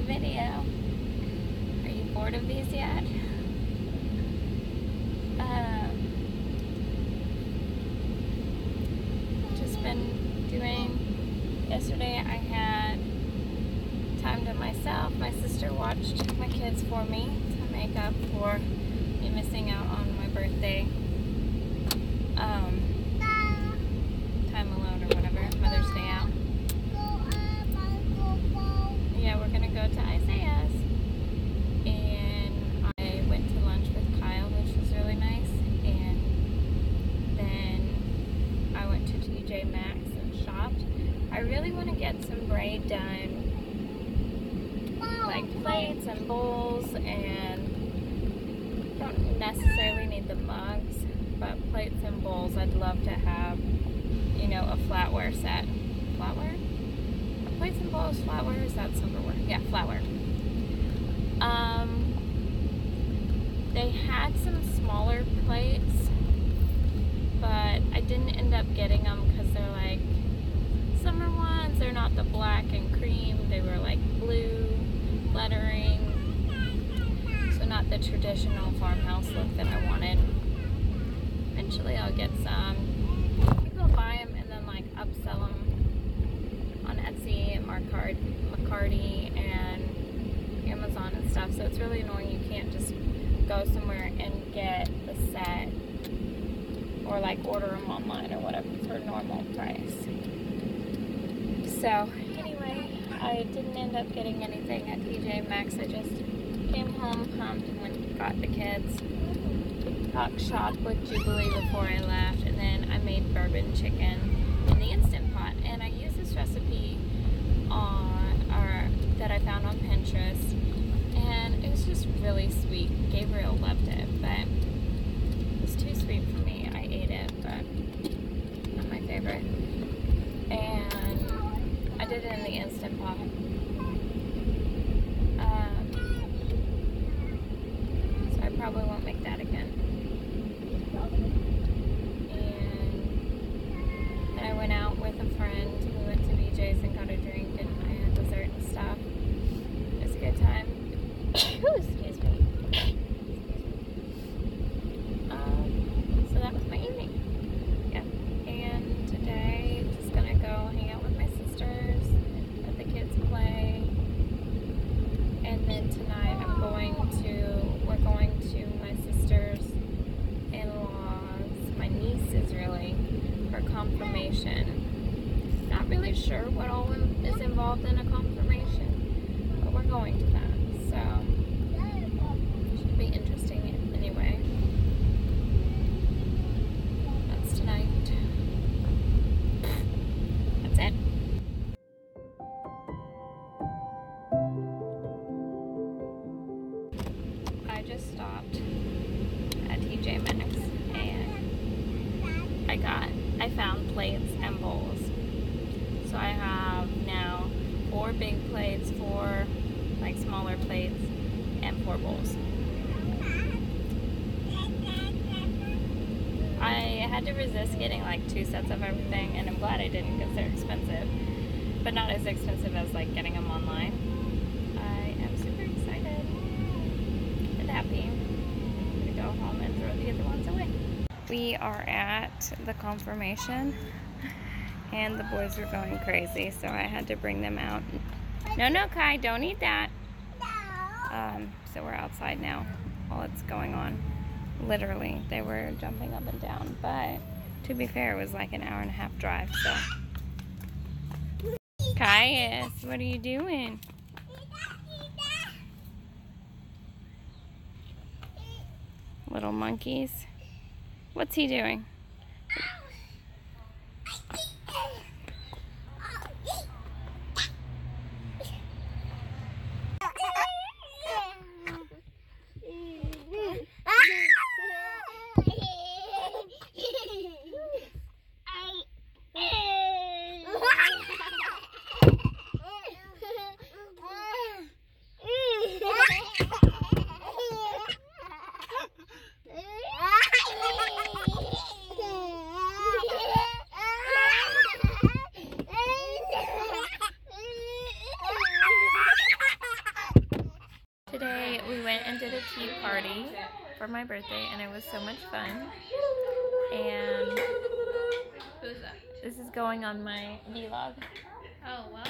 video. Are you bored of these yet? Just been doing, yesterday I had time to myself. My sister watched my kids for me to make up for me missing out on my birthday. Time alone or whatever, Mother's Day out. Yeah, we're gonna go to Isaiah's. And I went to lunch with Kyle, which was really nice. And then I went to TJ Maxx and shopped. I really want to get some braid done, like plates and bowls, and don't necessarily need the mugs, but plates and bowls I'd love to have, you know, a flatware set. Flatware? Plates and bowls, flatware, is that silverware? Yeah, flatware. They had some smaller plates, but I didn't end up getting them because they're like summer ones. They're not the black and cream. They were like blue lettering. So not the traditional farmhouse look that I wanted. Eventually I'll get some. People buy them and then like upsell them on Etsy and Mercari and Amazon and stuff. So it's really annoying. You can't just go somewhere and get the set or like order them online or whatever for normal price. So anyway, I didn't end up getting anything at TJ Maxx. I just came home, humped, and went and got the kids. Talked shop with Jubilee before I left, and then I made bourbon chicken in the Instant Pot. And I used this recipe that I found on Pinterest, and it was just really sweet. Gabriel loved it, but it was too sweet for me. I ate it, but not my favorite. And I did it in the Instant Pot. So I probably won't make that again. And then I went out with a friend. We went to BJ's and got a drink, and I had dessert and stuff. It was a good time. Excuse me. So that was my evening. Yeah. And today, just gonna go hang out with my sisters, let the kids play. And then tonight we're going to my sister's in-laws, my nieces really, for confirmation. Not really sure what all is involved in a confirmation, but we're going to that. So, should be interesting anyway. That's tonight. That's it. I just stopped at TJ Maxx and I found plates and bowls. So I have now 4 big plates, 4 like smaller plates, and 4 bowls. I had to resist getting like 2 sets of everything, and I'm glad I didn't because they're expensive, but not as expensive as like getting them online. I am super excited and happy. I'm gonna go home and throw the other ones away. We are at the confirmation, and the boys are going crazy, so I had to bring them out. No, Kai, don't eat that. So we're outside now while it's going on. Literally, they were jumping up and down, but to be fair, it was like an 1.5-hour drive, so. Caius, what are you doing? Little monkeys. What's he doing? for my birthday, and it was so much fun. And Who's that? this is going on my vlog. Oh, well.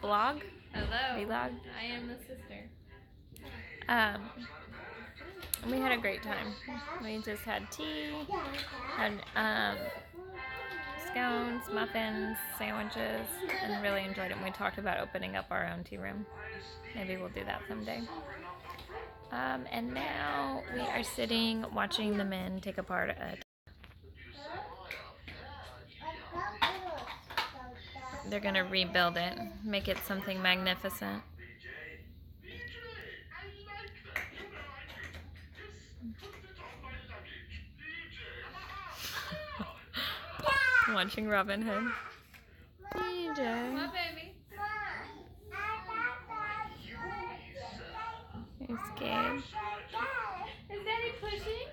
Vlog? Hello. Vlog? I am the sister. We had a great time. We just had tea, had scones, muffins, sandwiches, and really enjoyed it. And we talked about opening up our own tea room. Maybe we'll do that someday. And now we are sitting watching the men take apart a... They're gonna rebuild it, make it something magnificent. Watching Robin Hood. DJ. My baby. Here's Gabe. Is Daddy pushing?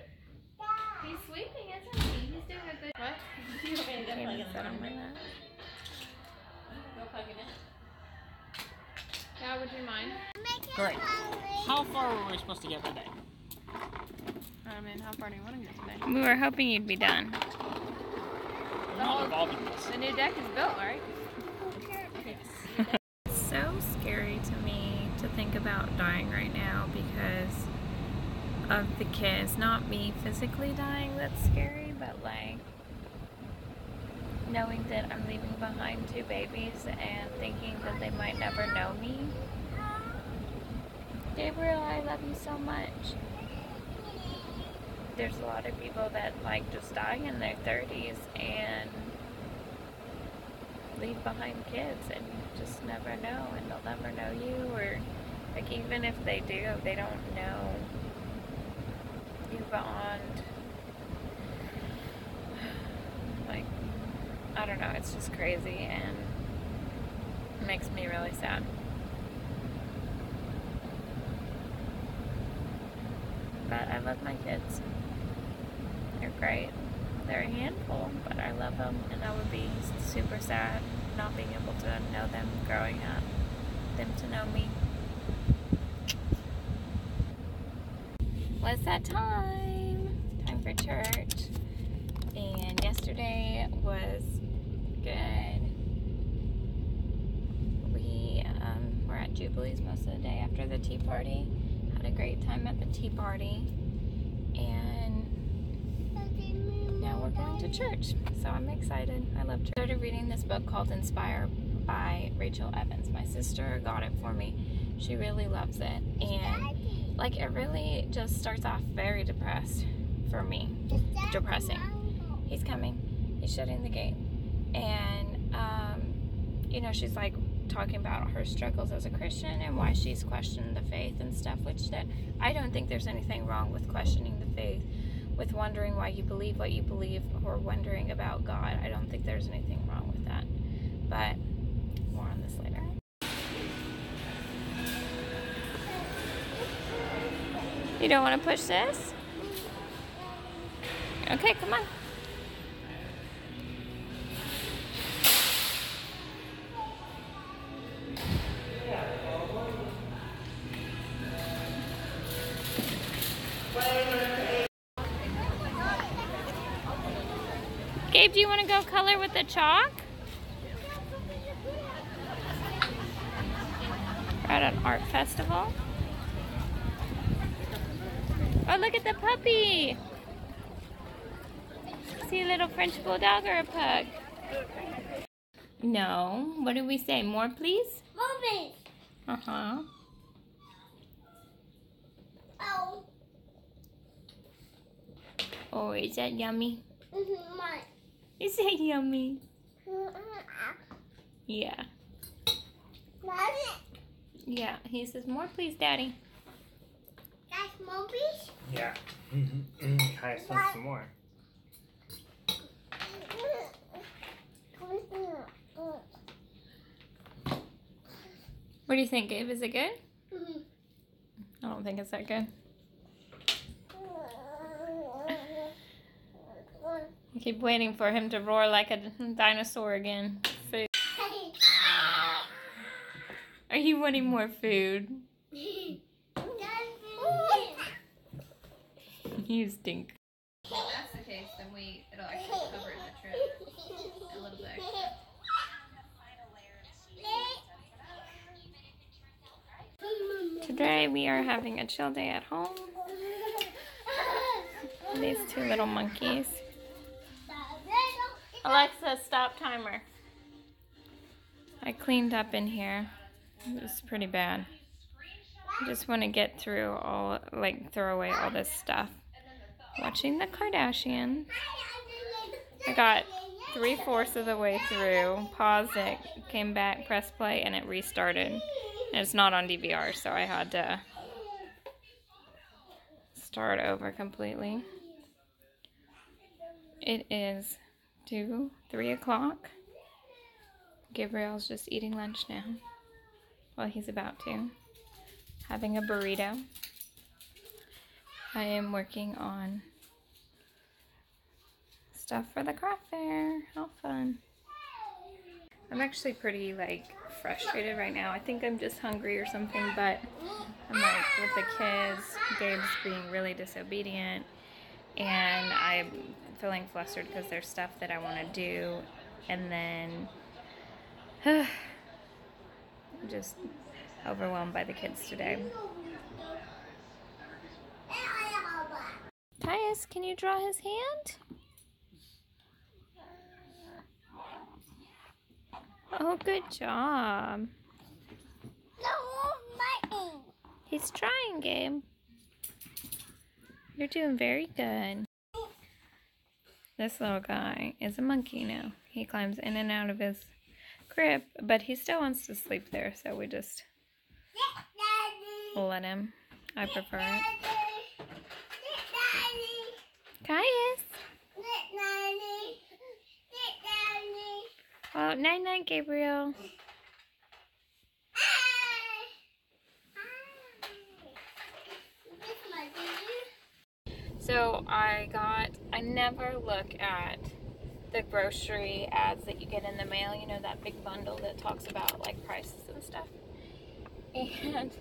He's sleeping, isn't he? He's doing a good... What? You want me to Gabe is sitting on that. Go plug it in. Yeah, would you mind? Great. How far were we supposed to get today? I mean, how far do you want to get today? We were hoping you'd be done. We're not involved in this. The new deck is built, right? It's so scary to me to think about dying right now because of the kids. Not me physically dying that's scary, but like knowing that I'm leaving behind 2 babies and thinking that they might never know me. Gabriel, I love you so much. There's a lot of people that like just die in their 30s and leave behind kids and you just never know, and they'll never know you, or like even if they do, they don't know you beyond, like, I don't know, it's just crazy and it makes me really sad. But I love my kids. They're great. They're a handful, but I love them, and I would be super sad not being able to know them growing up, them to know me. What's that time? Time for church. And yesterday was good. We were at Jubilees most of the day after the tea party. Had a great time at the tea party. And now we're going to church, so I'm excited. I love church. I started reading this book called Inspire by Rachel Evans. My sister got it for me. She really loves it, and like it really just starts off very depressed for me. Depressing. He's coming. He's shutting the gate, and you know, she's like talking about her struggles as a Christian and why she's questioned the faith and stuff, which that I don't think there's anything wrong with questioning the faith, with wondering why you believe what you believe, or wondering about God. I don't think there's anything wrong with that. But more on this later. You don't want to push this? Okay, come on. Gabe, do you want to go color with the chalk? We're at an art festival. Oh, look at the puppy. See a little French bulldog or a pug? No. What did we say? More, please? More, please. Uh-huh. Oh. Oh, is that yummy? Mine. Is that yummy? Yeah. Daddy. Yeah. He says, more, please, Daddy. That's more, please. Yeah. I just want some more. What do you think, Gabe? Is it good? I don't think it's that good. I keep waiting for him to roar like a dinosaur again. Food. Are you wanting more food? You stink. If that's the case, then it'll actually cover the trip a little bit extra. Today we are having a chill day at home. These two little monkeys. Alexa, stop timer. I cleaned up in here. It was pretty bad. I just want to get through throw away all this stuff. Watching the Kardashians. I got 3/4 of the way through, paused it, came back, pressed play, and it restarted. And it's not on DVR, so I had to start over completely. It is 3 o'clock. Gabriel's just eating lunch now. Well, he's about to. Having a burrito. I am working on stuff for the craft fair. How fun. I'm actually pretty frustrated right now. I think I'm just hungry or something, but I'm with the kids, Gabe's being really disobedient, and I'm feeling flustered because there's stuff that I want to do, and then I'm just overwhelmed by the kids today. Tyus, can you draw his hand? Oh, good job. He's trying, Gabe. You're doing very good. This little guy is a monkey now. He climbs in and out of his crib, but he still wants to sleep there, so we just let him. I prefer it. Caius. Oh, night-night, Gabriel. So I never look at the grocery ads that you get in the mail, you know, that big bundle that talks about prices and stuff. And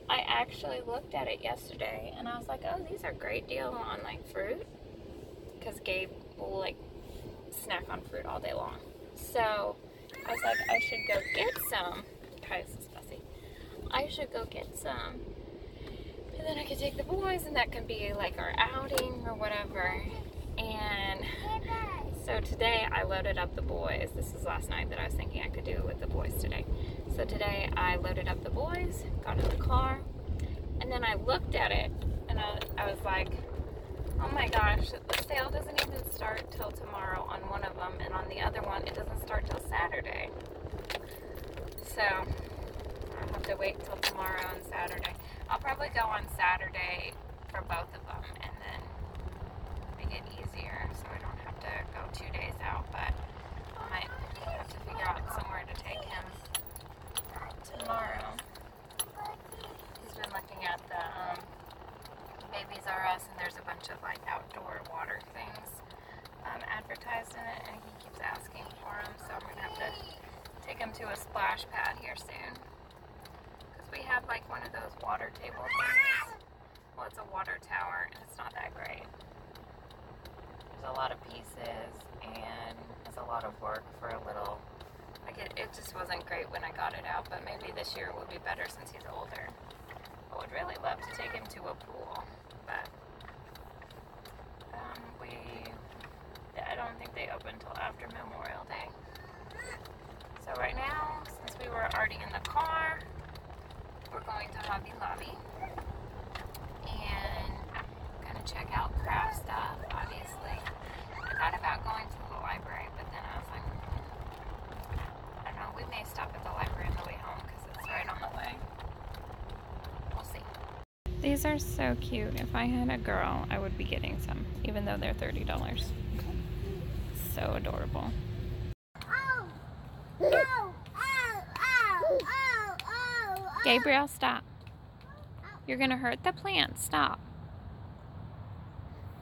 I actually looked at it yesterday and I was like, oh, these are great deals on fruit, because Gabe will snack on fruit all day long. So I was like, I should go get some. Guys, this is fussy. I should go get some, and then I could take the boys, and that can be our outing or whatever. And so today I loaded up the boys. This was last night that I was thinking I could do it with the boys today. So today I loaded up the boys, got in the car, and then I looked at it, and I was like, oh my gosh, the sale doesn't even start till tomorrow on one of them, and on the other one it doesn't start till Saturday. So I'll have to wait till tomorrow and Saturday. I'll probably go on Saturday for both of them, and then make it easier so I don't have to go 2 days out, but I might have to figure out somewhere to take him tomorrow. He's been looking at the Babies R Us, and there's a bunch of outdoor water things advertised in it, and he keeps asking for them, so I'm gonna have to take him to a splash pad here soon, because we have one of those water table things. Well, it's a water tower, and it's not that great. There's a lot of pieces, and it's a lot of work for a little. It just wasn't great when I got it out, but maybe this year will be better since he's older. I would really love to take him to a pool, but I don't think they open until after Memorial Day. So right now, since we were already in the car, we're going to Hobby Lobby and gonna check out craft stuff, obviously. I thought about going to the library, but then I was like, I don't know, we may stop at the library on the way home because it's right on the way. We'll see. These are so cute. If I had a girl, I would be getting some, even though they're $30. So adorable. Gabriel, stop. You're gonna hurt the plant. Stop.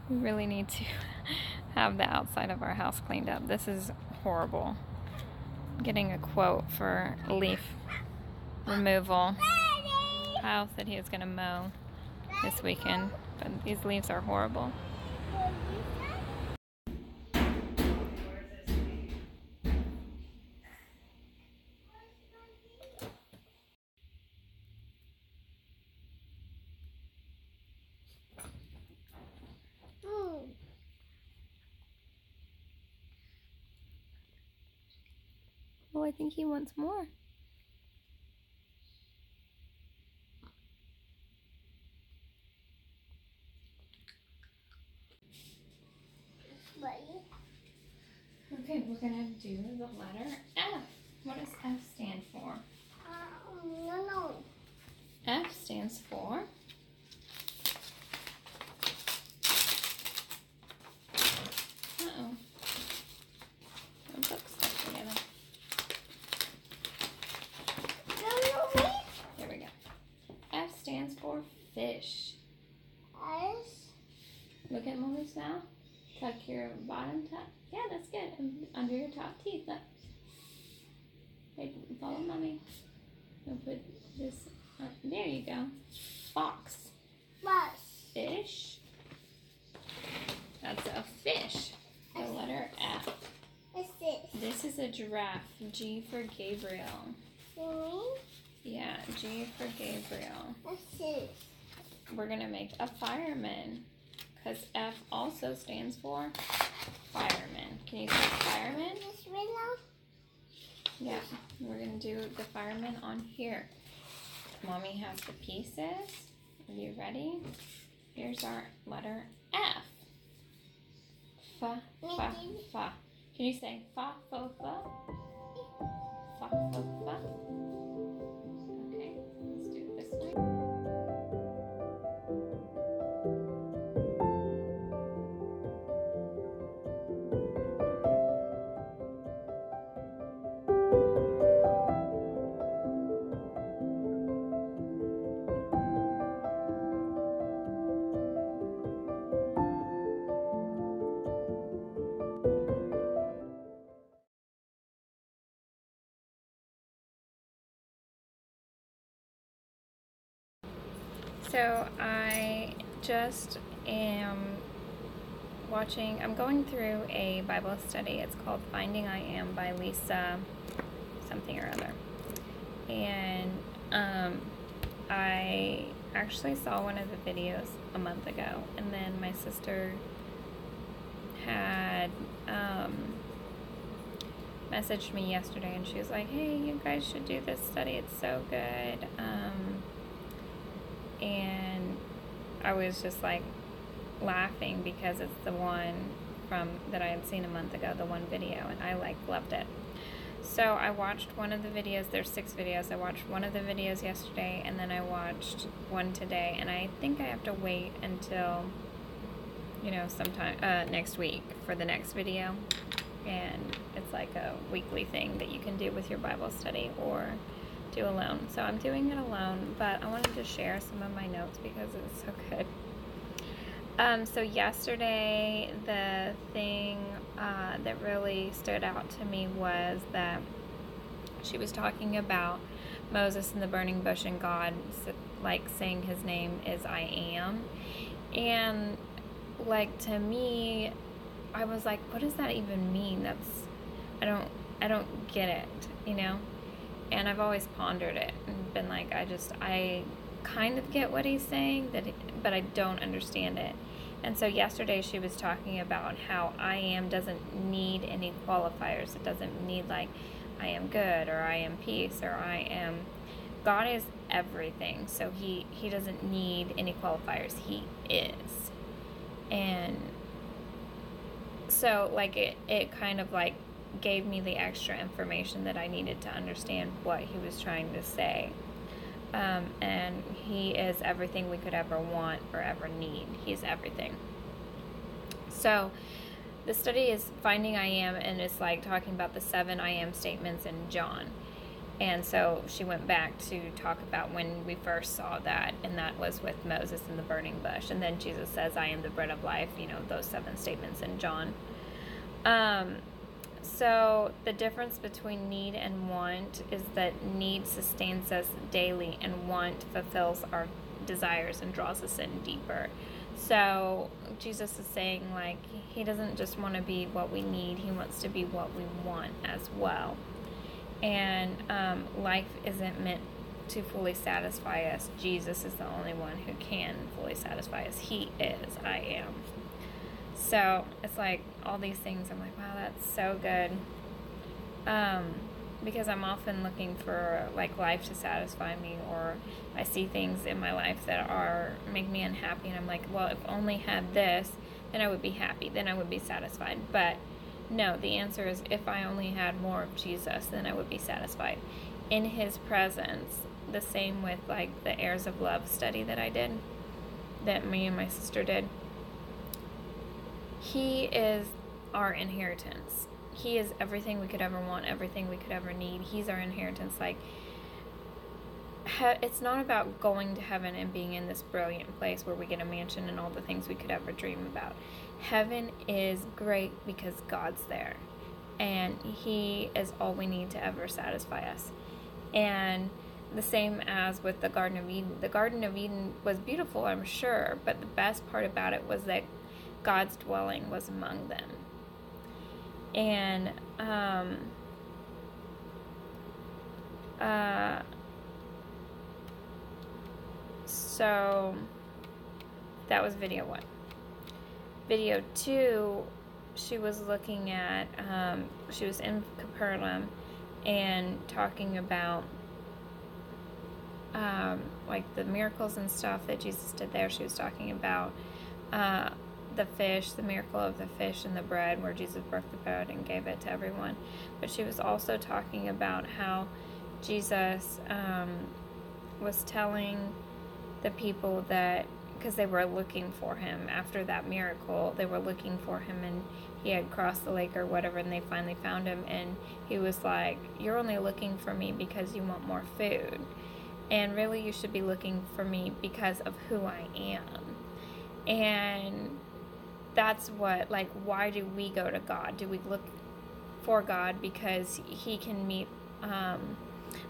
We really need to have the outside of our house cleaned up. This is horrible. I'm getting a quote for leaf removal. Kyle said he was gonna mow this weekend. But these leaves are horrible. Oh, I think he wants more. Okay, we're gonna do the letter F. What does F stand for? No. F stands for uh-oh. The book's stuck together. There we go. F stands for fish. Look at Mommy's mouth. Tuck your bottom top. Yeah, that's good. And under your top teeth. Look. Hey, follow Mommy. We'll put this on. There you go. Fox. Fish. That's a fish. The letter F. This is a giraffe. G for Gabriel. Yeah, G for Gabriel. We're going to make a fireman. Because F also stands for fireman. Can you say fireman? Yeah, we're going to do the fireman on here. Mommy has the pieces. Are you ready? Here's our letter F. Fa, fa, fa. Can you say fa, fo, fa? Fa, fo, fa. Okay, let's do it this way. So I just am I'm going through a Bible study. It's called Finding I Am by Lisa something or other. And I actually saw one of the videos a month ago, and then my sister had messaged me yesterday, and she was like, hey, you guys should do this study, it's so good. And I was just like laughing because it's the one that I had seen a month ago, the one video, and I loved it. So I watched one of the videos. There's 6 videos. I watched one of the videos yesterday, and then I watched one today, and I think I have to wait until, sometime next week for the next video. And it's like a weekly thing that you can do with your Bible study or do alone. So I'm doing it alone, but I wanted to share some of my notes because it's so good. So yesterday, the thing that really stood out to me was that she was talking about Moses in the burning bush and God, saying his name is I am. And, to me, I was like, what does that even mean? I don't get it, And I've always pondered it and been like, I kind of get what he's saying, but I don't understand it. And so yesterday she was talking about how I am doesn't need any qualifiers. It doesn't need I am good or I am peace or I am. God is everything. So he doesn't need any qualifiers. He is. And so it kind of gave me the extra information that I needed to understand what he was trying to say. And he is everything we could ever want or ever need. He's everything. So the study is Finding I Am, and it's talking about the 7 I am statements in John. And so she went back to talk about when we first saw that, and that was with Moses in the burning bush. And then Jesus says, I am the bread of life, those 7 statements in John. So the difference between need and want is that need sustains us daily and want fulfills our desires and draws us in deeper. So Jesus is saying, like, he doesn't just want to be what we need, he wants to be what we want as well. And life isn't meant to fully satisfy us. Jesus is the only one who can fully satisfy us. He is. I am. So it's like all these things, I'm like, wow, that's so good. Because I'm often looking for like life to satisfy me, or I see things in my life that make me unhappy, and I'm like, well, if I only had this, then I would be happy, then I would be satisfied. But no, the answer is, if I only had more of Jesus, then I would be satisfied in his presence. The same with like the Heirs of Love study that I did, that me and my sister did. He is our inheritance. He is everything we could ever want, everything we could ever need. He's our inheritance. Like, it's not about going to heaven and being in this brilliant place where we get a mansion and all the things we could ever dream about. Heaven is great because God's there, and he is all we need to ever satisfy us. And the same as with the Garden of Eden. The Garden of Eden was beautiful, I'm sure, but the best part about it was that God's dwelling was among them. And so that was video 1. Video 2, she was looking at, she was in Capernaum and talking about like the miracles and stuff that Jesus did there. She was talking about the fish, the miracle of the fish and the bread, where Jesus broke the bread and gave it to everyone. But she was also talking about how Jesus was telling the people that, because they were looking for him after that miracle, they were looking for him, and he had crossed the lake or whatever, and they finally found him, and he was like, you're only looking for me because you want more food, and really you should be looking for me because of who I am. And that's what, like, why do we go to God? Do we look for God because he can meet,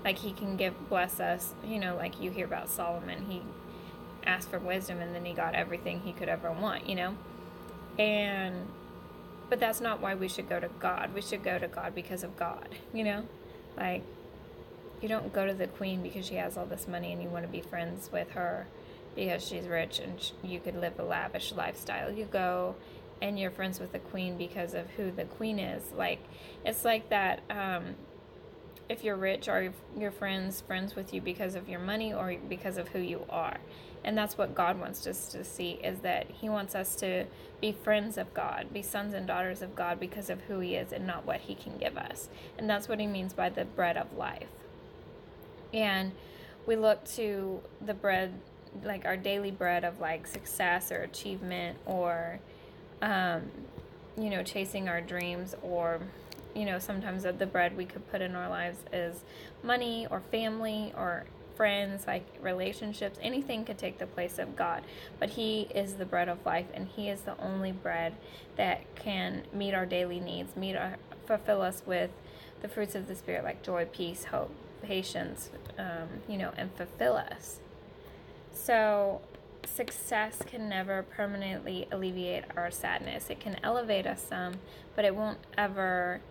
like, he can bless us, like you hear about Solomon, he asked for wisdom and then he got everything he could ever want, but that's not why we should go to God. We should go to God because of God, like, you don't go to the queen because she has all this money and you want to be friends with her because she's rich and you could live a lavish lifestyle. You go and you're friends with the queen because of who the queen is. Like, it's like that, if you're rich, are your friends with you because of your money or because of who you are? And that's what God wants us to see, is that he wants us to be friends of God, be sons and daughters of God because of who he is and not what he can give us. And that's what he means by the bread of life. And we look to the bread, like our daily bread of like success or achievement, or chasing our dreams, or sometimes the bread we could put in our lives is money or family or friends, like relationships. Anything could take the place of God, but he is the bread of life, and he is the only bread that can meet our daily needs, fulfill us with the fruits of the Spirit, like joy, peace, hope, patience, and fulfill us. So success can never permanently alleviate our sadness. It can elevate us some, but it won't ever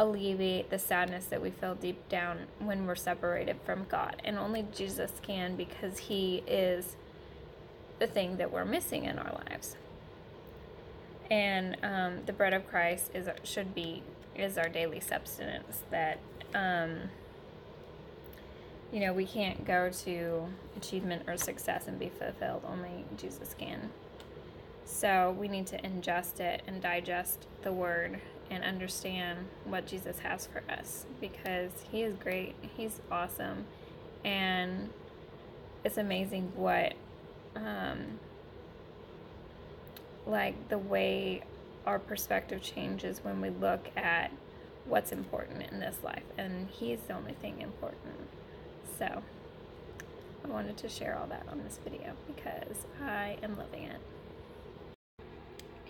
alleviate the sadness that we feel deep down when we're separated from God. And only Jesus can, because he is the thing that we're missing in our lives. And the bread of Christ is our daily substance, that we can't go to achievement or success and be fulfilled. Only Jesus can. So we need to ingest it and digest the word and understand what Jesus has for us, because he is great, he's awesome, and it's amazing what like the way our perspective changes when we look at what's important in this life, and he's the only thing important. So I wanted to share all that on this video because I am loving it.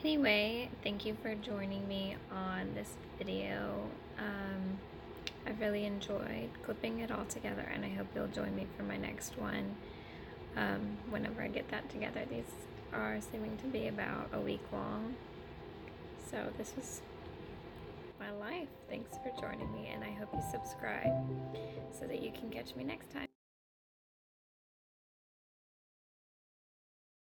Anyway, thank you for joining me on this video. I've really enjoyed clipping it all together, and I hope you'll join me for my next one whenever I get that together. These are seeming to be about a week long. So this was my life. Thanks for joining me, and I hope you subscribe so that you can catch me next time.